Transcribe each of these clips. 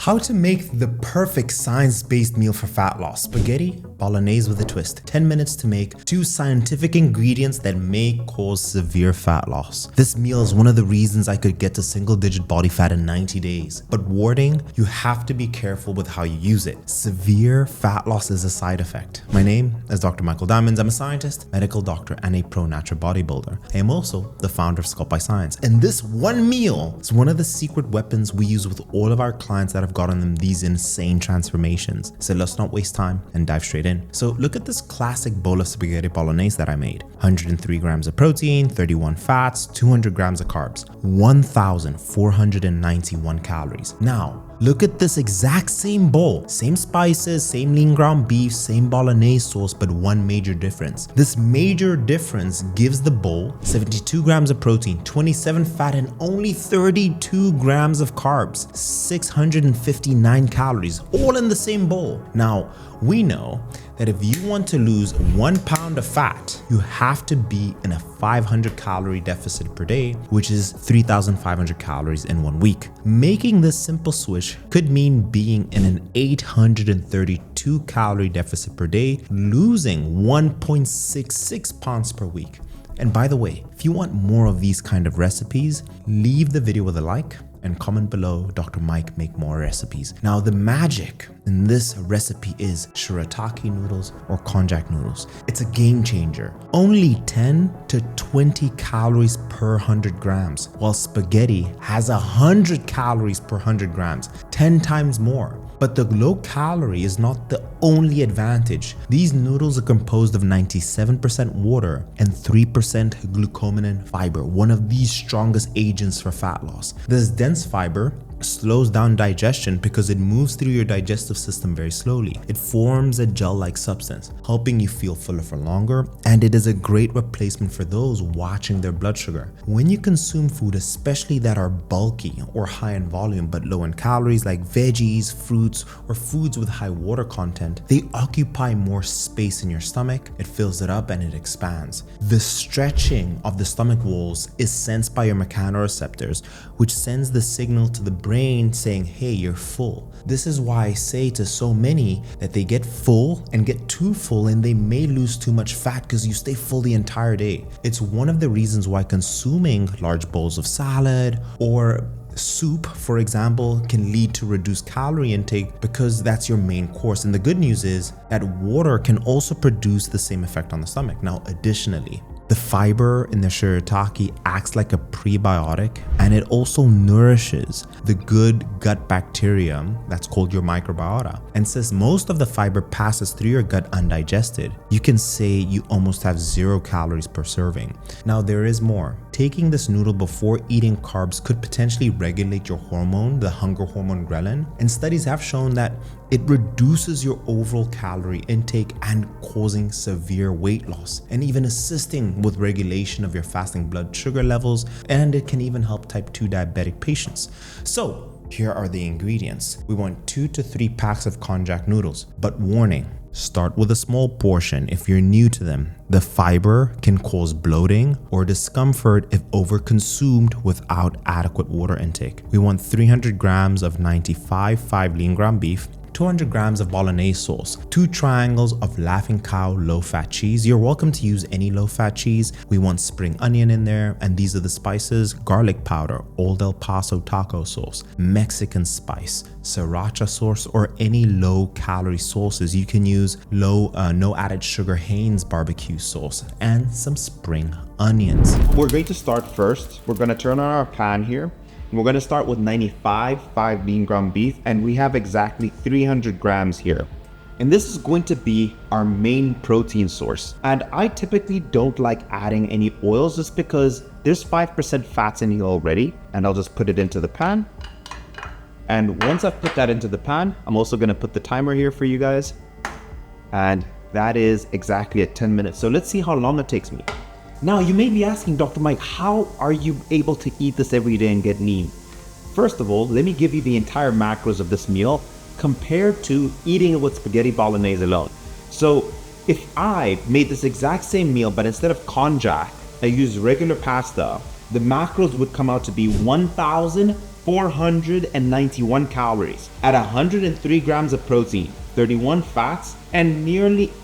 How to make the perfect science-based meal for fat loss. Spaghetti bolognese with a twist. 10 minutes to make. 2 scientific ingredients that may cause severe fat loss. This meal is one of the reasons I could get to single-digit body fat in 90 days. But warning, you have to be careful with how you use it. Severe fat loss is a side effect. My name is Dr. Michael Diamonds. I'm a scientist, medical doctor, and a pro-natural bodybuilder. I am also the founder of Sculpt by Science. And this one meal is one of the secret weapons we use with all of our clients that have gotten them these insane transformations. So let's not waste time and dive straight in. So look at this classic bowl of spaghetti bolognese that I made. 103 grams of protein, 31 fats, 200 grams of carbs, 1,491 calories. Now, look at this exact same bowl, same spices, same lean ground beef, same bolognese sauce, but one major difference. This major difference gives the bowl 72 grams of protein, 27 fat, and only 32 grams of carbs, 659 calories, all in the same bowl. Now, we know that if you want to lose 1 pound of fat, you have to be in a 500 calorie deficit per day, which is 3,500 calories in 1 week. Making this simple switch could mean being in an 832 calorie deficit per day, losing 1.66 pounds per week. And by the way, if you want more of these kind of recipes, leave the video with a like and comment below, Dr. Mike make more recipes. Now the magic in this recipe is shirataki noodles or konjac noodles. It's a game changer. Only 10 to 20 calories per 100 grams, while spaghetti has 100 calories per 100 grams, 10 times more. But the low calorie is not the only advantage. These noodles are composed of 97% water and 3% glucomannan fiber, one of the strongest agents for fat loss. This dense fiber slows down digestion because it moves through your digestive system very slowly. It forms a gel-like substance, helping you feel fuller for longer, and it is a great replacement for those watching their blood sugar. When you consume food, especially that are bulky or high in volume but low in calories, like veggies, fruits, or foods with high water content, they occupy more space in your stomach, it fills it up, and it expands. The stretching of the stomach walls is sensed by your mechanoreceptors, which sends the signal to the brain saying, hey, you're full. This is why I say to so many that they get full and get too full and they may lose too much fat because you stay full the entire day. It's one of the reasons why consuming large bowls of salad or soup, for example, can lead to reduced calorie intake because that's your main course. And the good news is that water can also produce the same effect on the stomach. Now, additionally, the fiber in the shirataki acts like a prebiotic, and it also nourishes the good gut bacteria that's called your microbiota. And since most of the fiber passes through your gut undigested, you can say you almost have 0 calories per serving. Now, there is more. Taking this noodle before eating carbs could potentially regulate your hormone, the hunger hormone ghrelin, and studies have shown that it reduces your overall calorie intake and causing severe weight loss, and even assisting with regulation of your fasting blood sugar levels, and it can even help type 2 diabetic patients. So here are the ingredients. We want 2 to 3 packs of konjac noodles, but warning, start with a small portion if you're new to them. The fiber can cause bloating or discomfort if overconsumed without adequate water intake. We want 300 grams of 95.5 lean ground beef, 200 grams of bolognese sauce, 2 triangles of Laughing Cow low-fat cheese. You're welcome to use any low-fat cheese. We want spring onion in there, and these are the spices: garlic powder, Old El Paso taco sauce, Mexican spice, sriracha sauce, or any low-calorie sauces. You can use no added sugar Heinz barbecue sauce, and some spring onions. We're going to start first. We're going to turn on our pan here. We're going to start with 95.5 lean ground beef, and we have exactly 300 grams here. And this is going to be our main protein source. And I typically don't like adding any oils just because there's 5% fats in here already. And I'll just put it into the pan. And once I've put that into the pan, I'm also going to put the timer here for you guys. And that is exactly at 10 minutes. So let's see how long it takes me. Now, you may be asking, Dr. Mike, how are you able to eat this every day and get lean? First of all, let me give you the entire macros of this meal compared to eating it with spaghetti bolognese alone. So if I made this exact same meal, but instead of konjac, I used regular pasta, the macros would come out to be 1,000 491 calories at 103 grams of protein, 31 fats, and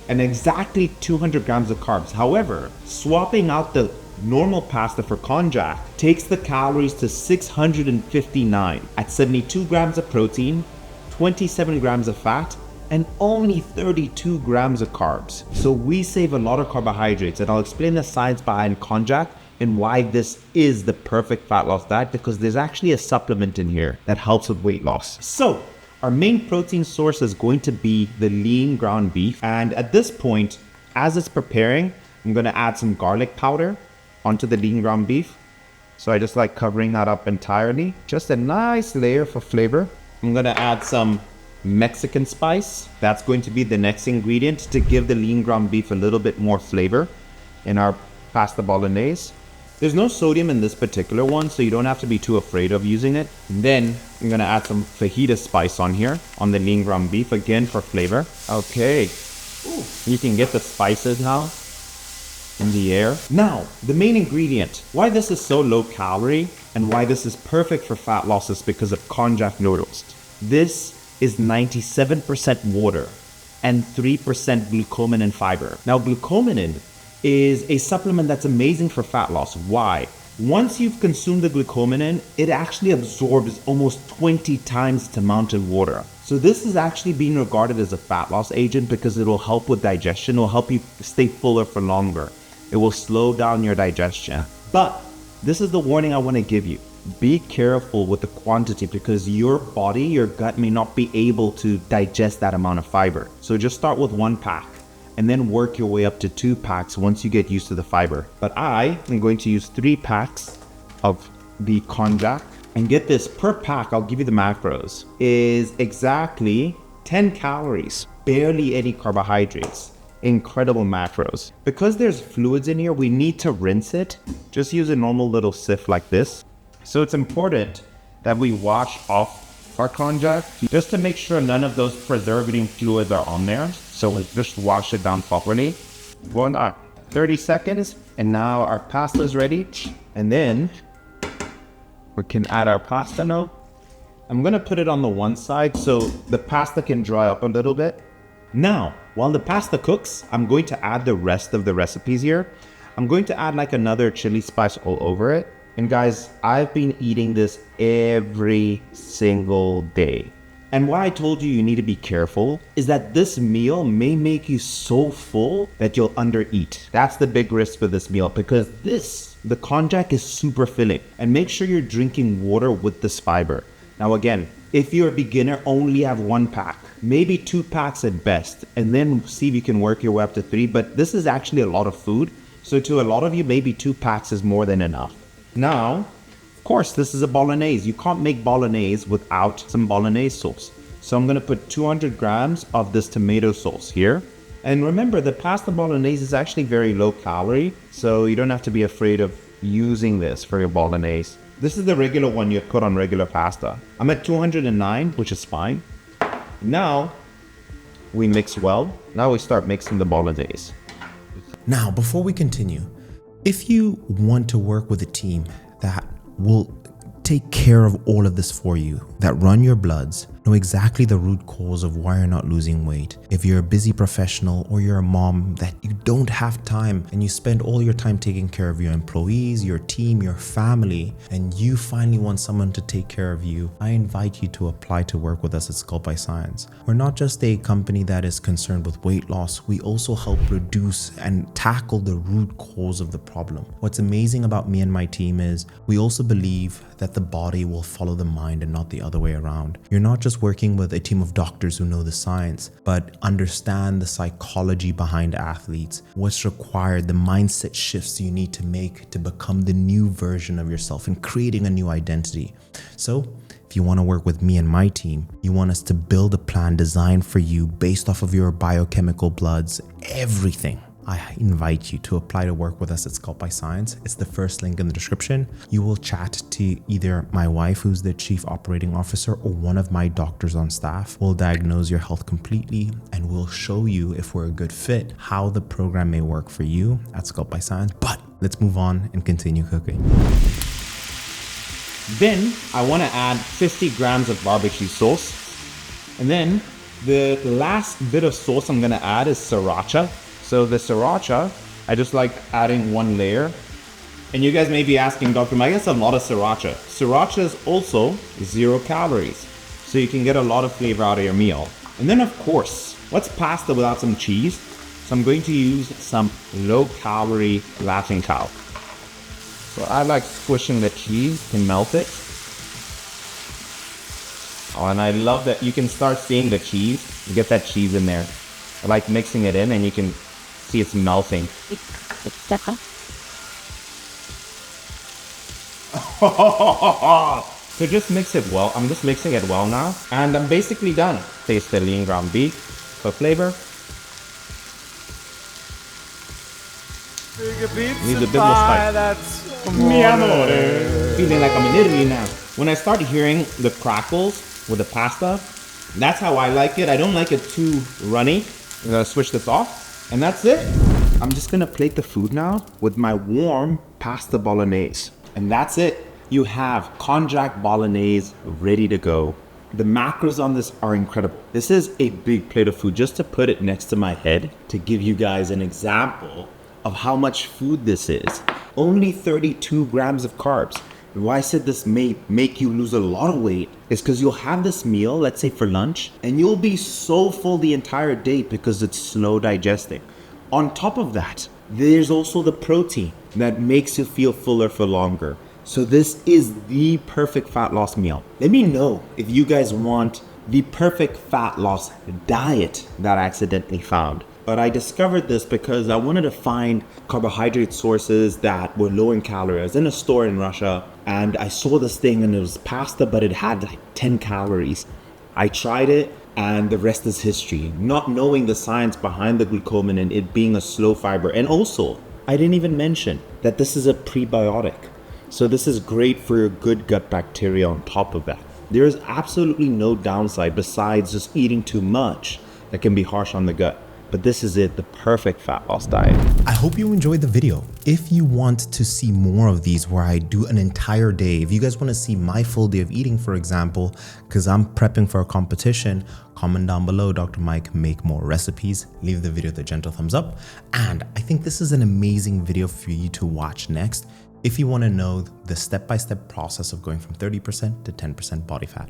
exactly 200 grams of carbs. However, swapping out the normal pasta for Konjac takes the calories to 659 at 72 grams of protein, 27 grams of fat, and only 32 grams of carbs. So we save a lot of carbohydrates, and I'll explain the science behind Konjac and why this is the perfect fat loss diet, because there's actually a supplement in here that helps with weight loss. So our main protein source is going to be the lean ground beef. And at this point, as it's preparing, I'm gonna add some garlic powder onto the lean ground beef. So I just like covering that up entirely. Just a nice layer for flavor. I'm gonna add some Mexican spice. That's going to be the next ingredient to give the lean ground beef a little bit more flavor in our pasta bolognese. There's no sodium in this particular one, so you don't have to be too afraid of using it. And then I'm gonna add some fajita spice on here, on the lean ground beef, again for flavor. Okay, you can get the spices now in the air. Now, the main ingredient, why this is so low calorie and why this is perfect for fat loss is because of Konjac noodles. This is 97% water and 3% glucomannan fiber. Now, glucomannan is a supplement that's amazing for fat loss. Why? Once you've consumed the glucomannan, it actually absorbs almost 20 times the amount of water. So this is actually being regarded as a fat loss agent because it will help with digestion. It will help you stay fuller for longer. It will slow down your digestion. But this is the warning I want to give you. Be careful with the quantity because your body, your gut may not be able to digest that amount of fiber. So just start with 1 pack and then work your way up to 2 packs once you get used to the fiber. But I am going to use 3 packs of the Konjac. And get this, per pack, I'll give you the macros, is exactly 10 calories, barely any carbohydrates. Incredible macros. Because there's fluids in here, we need to rinse it. Just use a normal little sieve like this. So it's important that we wash off our Konjac just to make sure none of those preservative fluids are on there. So we just wash it down properly. 30 seconds, and now our pasta is ready. And then we can add our pasta now. I'm gonna put it on the one side so the pasta can dry up a little bit. Now, while the pasta cooks, I'm going to add the rest of the recipes here. I'm going to add like another chili spice all over it. And guys, I've been eating this every single day. And why I told you need to be careful is that this meal may make you so full that you'll undereat. That's the big risk for this meal because the Konjac is super filling. And make sure you're drinking water with this fiber. Now again, if you're a beginner, only have 1 pack, maybe 2 packs at best, and then see if you can work your way up to 3. But this is actually a lot of food. So to a lot of you, maybe 2 packs is more than enough. Now, of course, this is a bolognese. You can't make bolognese without some bolognese sauce. So I'm gonna put 200 grams of this tomato sauce here. And remember, the pasta bolognese is actually very low calorie, so you don't have to be afraid of using this for your bolognese. This is the regular one you put on regular pasta. I'm at 209, which is fine. Now, we mix well. Now we start mixing the bolognese. Now, before we continue, if you want to work with a team that will take care of all of this for you, that run your bloods, know exactly the root cause of why you're not losing weight. If you're a busy professional or you're a mom that you don't have time and you spend all your time taking care of your employees, your team, your family, and you finally want someone to take care of you, I invite you to apply to work with us at Sculpt by Science. We're not just a company that is concerned with weight loss, we also help reduce and tackle the root cause of the problem. What's amazing about me and my team is we also believe that the body will follow the mind and not the other way around. You're not just working with a team of doctors who know the science, but understand the psychology behind athletes, what's required, the mindset shifts you need to make to become the new version of yourself and creating a new identity. So if you want to work with me and my team, you want us to build a plan designed for you based off of your biochemical bloods, everything, I invite you to apply to work with us at Sculpt by Science. It's the first link in the description. You will chat to either my wife, who's the chief operating officer, or one of my doctors on staff. We'll diagnose your health completely and we'll show you if we're a good fit, how the program may work for you at Sculpt by Science. But let's move on and continue cooking. Then I want to add 50 grams of barbecue sauce. And then the last bit of sauce I'm gonna add is sriracha. So the sriracha, I just like adding one layer. And you guys may be asking, Dr. Mike, that's a lot of sriracha. Sriracha is also 0 calories. So you can get a lot of flavor out of your meal. And then of course, what's pasta without some cheese? So I'm going to use some low-calorie laughing cow. So I like squishing the cheese to melt it. Oh, and I love that you can start seeing the cheese. You get that cheese in there. I like mixing it in and you can see it's melting. So just mix it well. I'm just mixing it well now. And I'm basically done. Taste the lean ground beef for flavor. Needs a bit more spice. Mi amore. Feeling like I'm in Italy now. When I start hearing the crackles with the pasta, that's how I like it. I don't like it too runny. I'm gonna switch this off, and that's it. I'm just gonna plate the food now with my warm pasta bolognese. And that's it. You have Konjac bolognese ready to go. The macros on this are incredible. This is a big plate of food, just to put it next to my head to give you guys an example of how much food this is. Only 32 grams of carbs. Why I said this may make you lose a lot of weight is because you'll have this meal, let's say for lunch, and you'll be so full the entire day because it's slow digesting. On top of that, there's also the protein that makes you feel fuller for longer. So this is the perfect fat loss meal. Let me know if you guys want the perfect fat loss diet that I accidentally found. But I discovered this because I wanted to find carbohydrate sources that were low in calories. I was in a store in Russia and I saw this thing and it was pasta, but it had like 10 calories. I tried it and the rest is history. Not knowing the science behind the glucomannan, it being a slow fiber. And also, I didn't even mention that this is a prebiotic. So this is great for your good gut bacteria on top of that. There is absolutely no downside besides just eating too much that can be harsh on the gut. But this is it, the perfect fat loss diet. I hope you enjoyed the video. If you want to see more of these where I do an entire day, if you guys want to see my full day of eating, for example, because I'm prepping for a competition, comment down below, Dr. Mike, make more recipes, leave the video the gentle thumbs up. And I think this is an amazing video for you to watch next if you want to know the step-by-step process of going from 30% to 10% body fat.